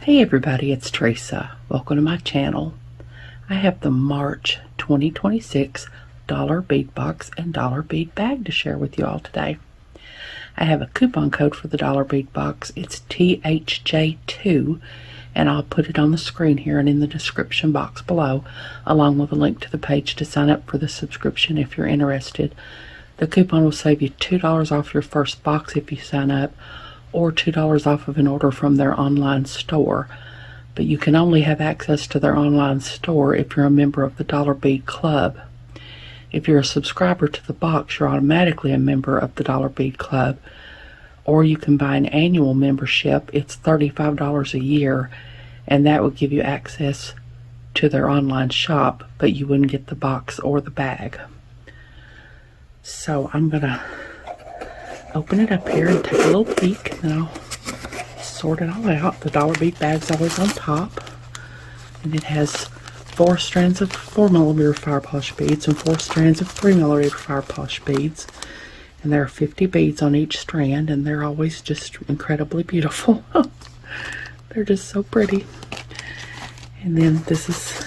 Hey everybody, it's Teresa. Welcome to my channel. I have the March 2026 dollar bead box and dollar bead bag to share with you all today. I have a coupon code for the dollar bead box. It's THJ2, and I'll put it on the screen here and in the description box below, along with a link to the page to sign up for the subscription if you're interested. The coupon will save you $2 off your first box if you sign up, or $2 off of an order from their online store. But you can only have access to their online store if you're a member of the Dollar Bead Club. If you're a subscriber to the box, you're automatically a member of the Dollar Bead Club. Or you can buy an annual membership. It's $35 a year, and that would give you access to their online shop, but you wouldn't get the box or the bag. So I'm gonna open it up here and take a little peek, and then I'll sort it all out. The dollar bead bag's always on top, and it has 4 strands of 4mm fire polish beads and 4 strands of 3mm fire polish beads, and there are 50 beads on each strand, and they're always just incredibly beautiful. They're just so pretty. And then this is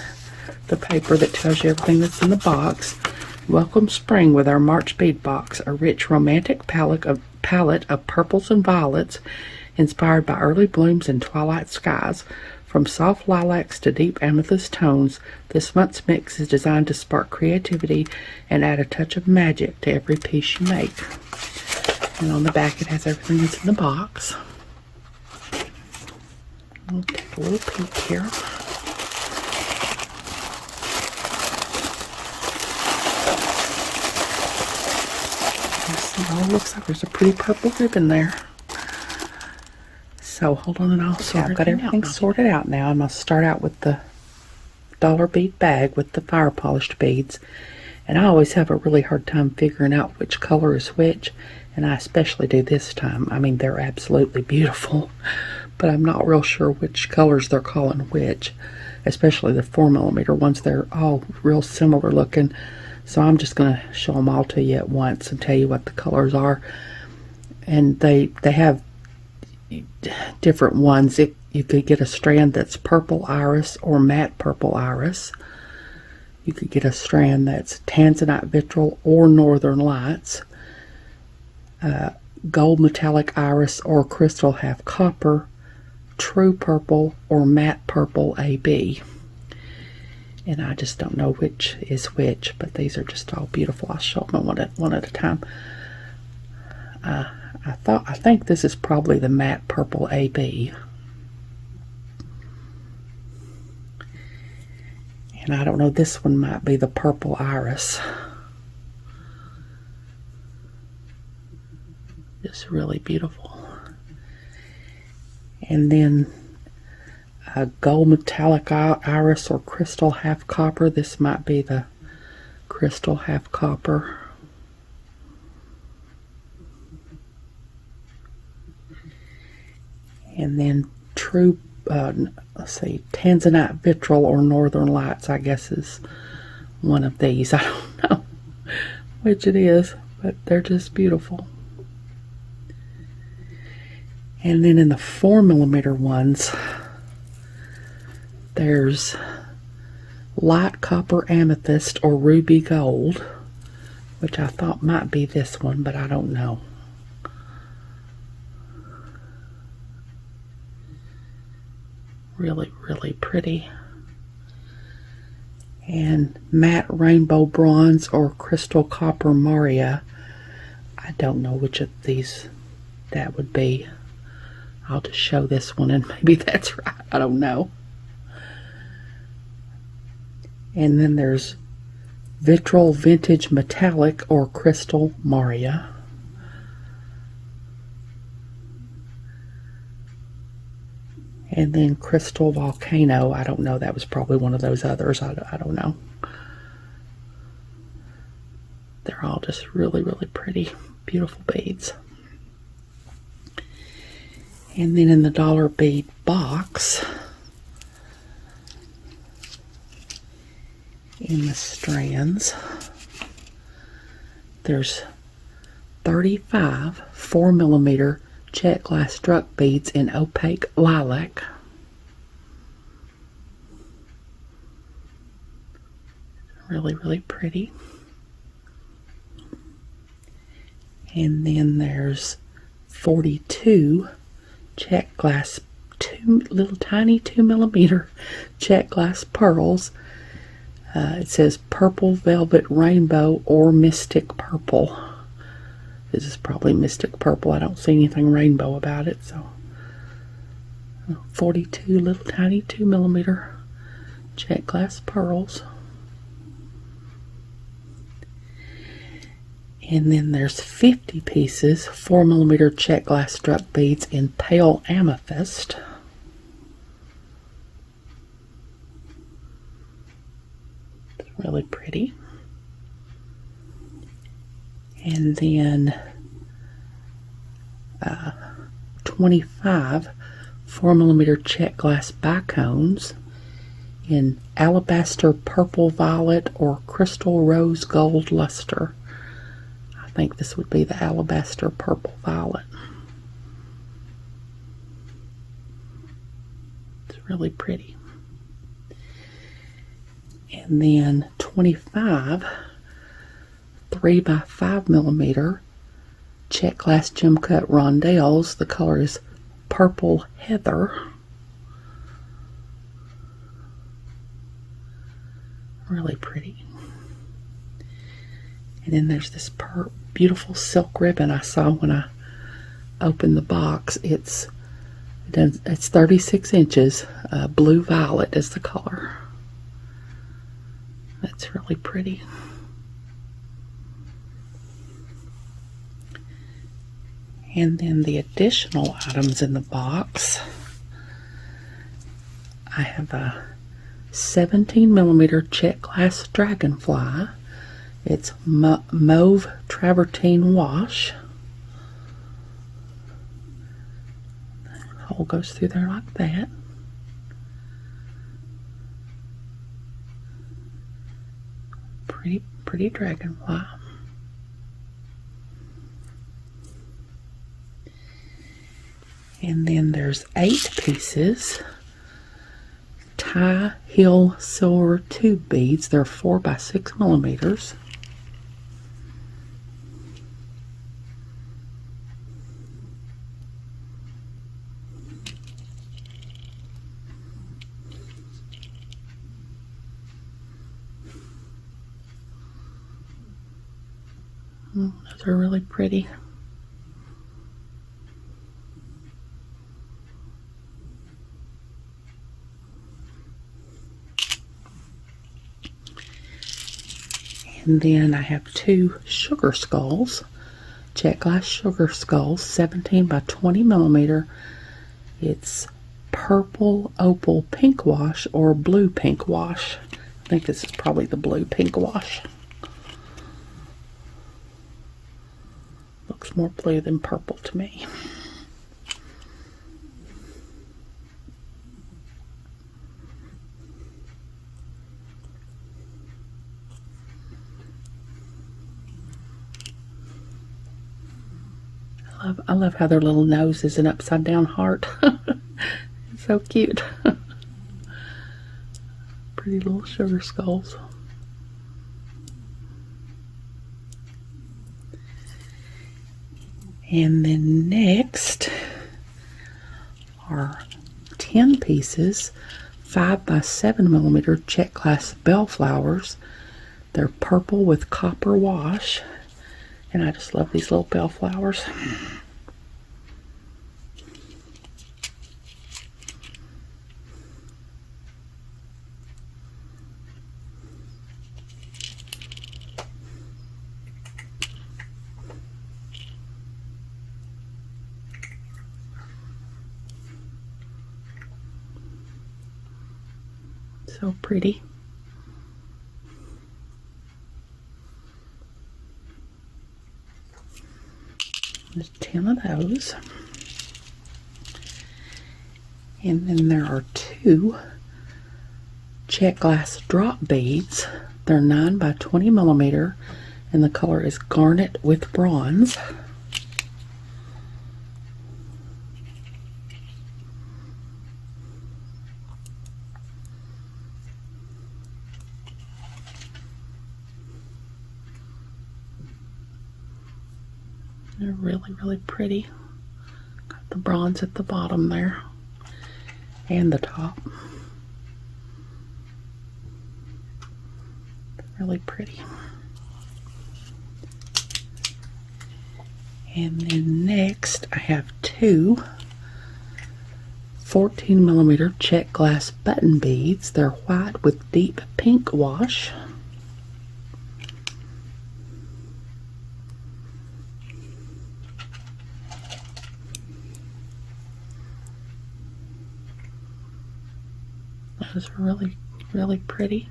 the paper that tells you everything that's in the box. Welcome spring with our March bead box, a rich romantic palette of purples and violets inspired by early blooms and twilight skies. From soft lilacs to deep amethyst tones, this month's mix is designed to spark creativity and add a touch of magic to every piece you make. And on the back it has everything that's in the box. I'll take a little peek here. Oh, it looks like there's a pretty purple ribbon there. So hold on, and I'll sort it out. I've got everything sorted out now. I'm going to start out with the dollar bead bag with the fire polished beads. And I always have a really hard time figuring out which color is which, and I especially do this time. I mean, they're absolutely beautiful, but I'm not real sure which colors they're calling which, especially the 4mm ones. They're all real similar looking. So I'm just going to show them all to you at once and tell you what the colors are. And they have different ones. You could get a strand that's purple iris or matte purple iris. You could get a strand that's tanzanite vitriol or northern lights. Gold metallic iris or crystal half copper. True purple or matte purple AB. And I just don't know which is which, but these are just all beautiful. I'll show them one at a time. I think this is probably the matte purple AB. And I don't know, this one might be the purple iris. Just really beautiful. And then a gold metallic iris or crystal half copper. This might be the crystal half copper. And then true, let's see, tanzanite vitriol or northern lights, I guess, is one of these. I don't know which it is, but they're just beautiful. And then in the 4mm ones, there's light copper amethyst or ruby gold, which I thought might be this one, but I don't know. Really, really pretty. And matte rainbow bronze or crystal copper Maria. I don't know which of these that would be. I'll just show this one and maybe that's right. I don't know. And then there's vitriol vintage metallic or crystal Maria. And then crystal volcano. I don't know. That was probably one of those others. I don't know. They're all just really, really pretty, beautiful beads. And then in the dollar bead box, in the strands, there's 35 4mm jet glass struck beads in opaque lilac. Really, really pretty. And then there's 42 check glass, little tiny 2mm check glass pearls. It says purple velvet rainbow or mystic purple. This is probably mystic purple. I don't see anything rainbow about it. So 42 little tiny 2mm check glass pearls. And then there's 50 pieces 4mm check glass struck beads in pale amethyst. It's really pretty. And then 25 4mm check glass bicones in alabaster purple violet or crystal rose gold luster. I think this would be the alabaster purple violet. It's really pretty. And then 25 3x5mm check glass gem cut rondelles. The color is purple heather. Really pretty. And then there's this beautiful silk ribbon I saw when I opened the box. It's 36 inches. Blue violet is the color. That's really pretty. And then the additional items in the box, I have a 17mm check glass dragonfly. It's mauve travertine wash. The hole goes through there like that. Pretty dragonfly. And then there's 8 pieces tie heel silver tube beads. They're 4x6mm. Those are really pretty. And then I have 2 sugar skulls, check glass sugar skulls, 17x20mm. It's purple opal pink wash or blue pink wash. I think this is probably the blue pink wash. Looks more blue than purple to me. I love how their little nose is an upside down heart. It's so cute. Pretty little sugar skulls. And then next are 10 pieces 5x7mm check glass bellflowers. They're purple with copper wash. And I just love these little bellflowers. So pretty. There's 10 of those. And then there are 2 check glass drop beads. They're 9x20mm and the color is garnet with bronze. They're really, really pretty. Got the bronze at the bottom there and the top. Really pretty. And then next I have two 14mm check glass button beads. They're white with deep pink wash. Those are really, really pretty.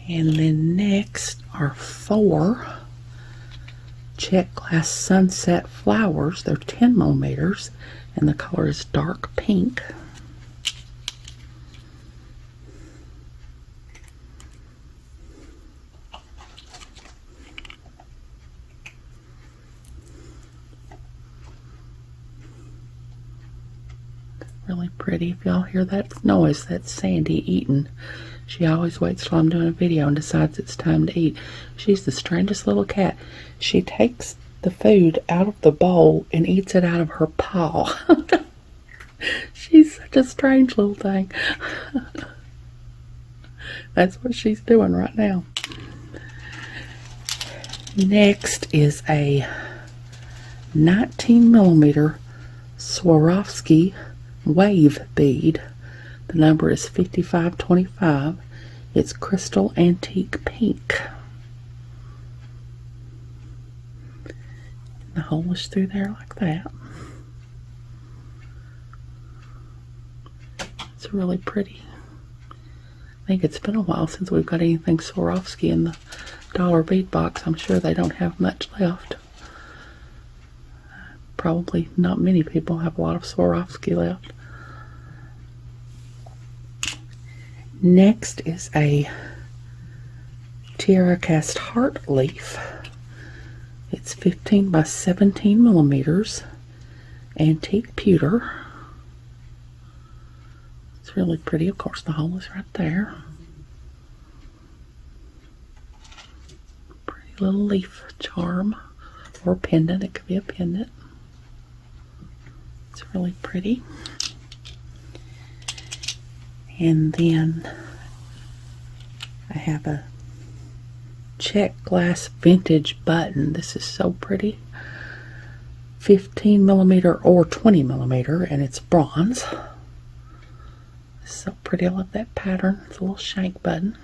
And then next are four check glass sunset flowers. They're 10mm and the color is dark pink. Really pretty. If y'all hear that noise, that's Sandy eating. She always waits till I'm doing a video and decides it's time to eat. She's the strangest little cat. She takes the food out of the bowl and eats it out of her paw. She's such a strange little thing. That's what she's doing right now. Next is a 19mm Swarovski wave bead. The number is 5525. It's crystal antique pink. The hole is through there like that. It's really pretty. I think it's been a while since we've got anything Swarovski in the dollar bead box. I'm sure they don't have much left. Probably not many people have a lot of Swarovski left. Next is a tiara cast heart leaf. It's 15 by 17mm antique pewter. It's really pretty. Of course, the hole is right there. Pretty little leaf charm or pendant. It could be a pendant. It's really pretty. And then I have a check glass vintage button. This is so pretty. 15mm or 20mm, and it's bronze. It's so pretty. I love that pattern. It's a little shank button.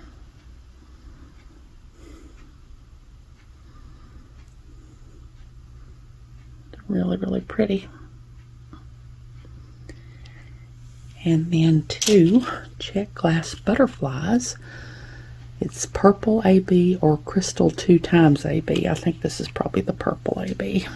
Really, really pretty. And then two check glass butterflies. It's purple AB or crystal 2 times AB. I think this is probably the purple AB.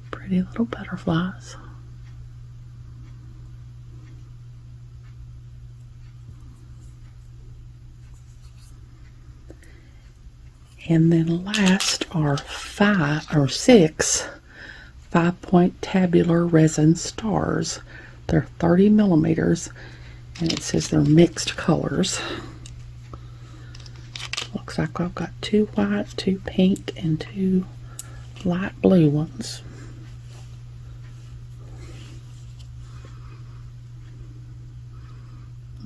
Pretty little butterflies. And then last are 6 5-point tabular resin stars. They're 30mm, and it says they're mixed colors. Looks like I've got 2 white, 2 pink, and 2 light blue ones.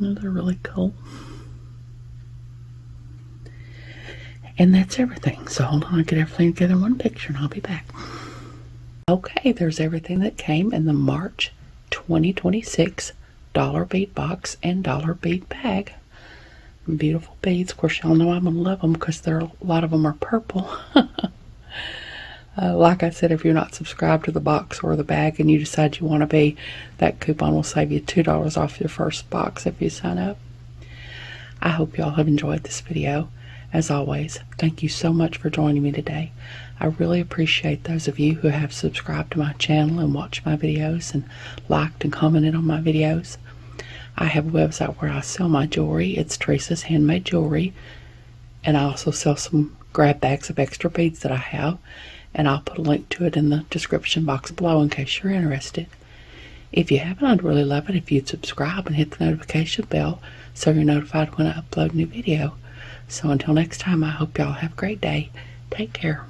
Oh, they're really cool. And that's everything. So hold on, I'll get everything together in one picture and I'll be back. Okay, there's everything that came in the March 2026 dollar bead box and dollar bead bag. Beautiful beads. Of course, y'all know I'm going to love them because a lot of them are purple. Like I said, if you're not subscribed to the box or the bag and you decide you want to be, that coupon will save you $2 off your first box if you sign up. I hope y'all have enjoyed this video. As always, thank you so much for joining me today. I really appreciate those of you who have subscribed to my channel and watched my videos and liked and commented on my videos. I have a website where I sell my jewelry. It's Teresa's Handmade Jewelry. And I also sell some grab bags of extra beads that I have. And I'll put a link to it in the description box below in case you're interested. If you haven't, I'd really love it if you'd subscribe and hit the notification bell so you're notified when I upload a new video. So until next time, I hope y'all have a great day. Take care.